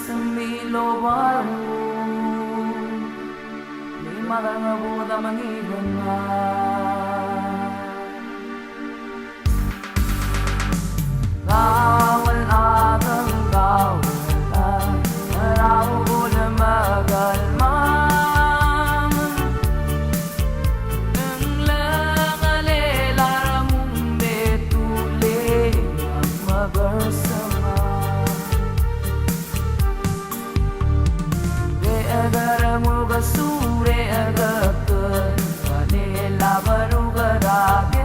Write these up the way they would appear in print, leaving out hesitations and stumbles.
Semilo baru lima tanga buta mangibanga kawal agang kawal araw ko na magalmang nang langalera mong betuli at mabersama agar moga sure agakkan kanela baru garage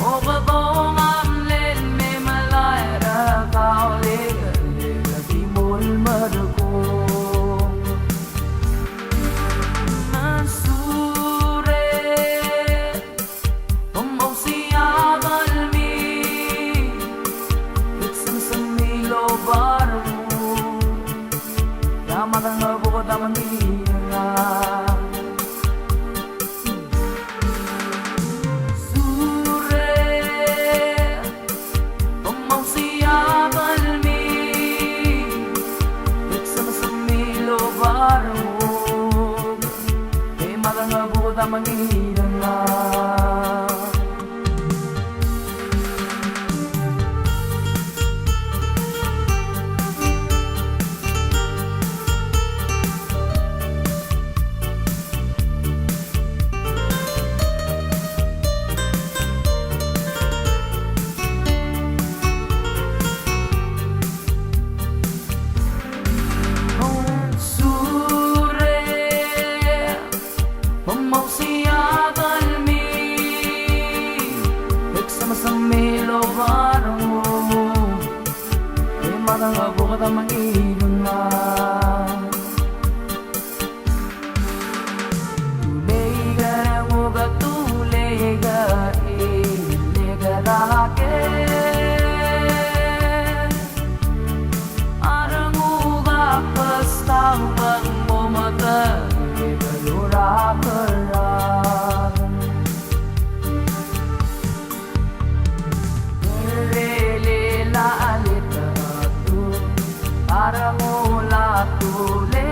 o bagong amlen me malaya kau lega timul madukong nasure pemaw siya galmi iksan baru matang buko tamang ina sure pemaw siya balmi iksama sa milo barog matang buko tamang ina Semilo baru matang buko tamang ina tulega moga tulega ilega rake aranguga pastang bang momata galura kara para mula tule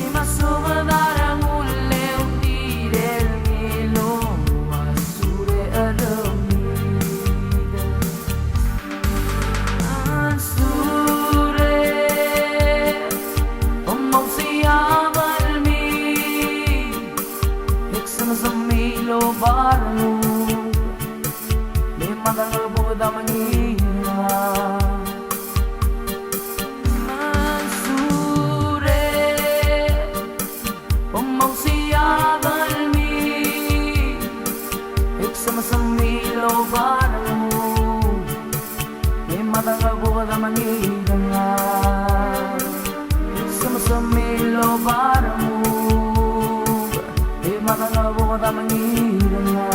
imasuma darang ule utirel ngilo asure alamida asure pemaw siya balmi iksama sa milo baru lima tanga buda mangina Masure pemaw siya galmi iksama sa milo baru lima tanga buda mangina iksama sa milo baru lima tanga buda mangina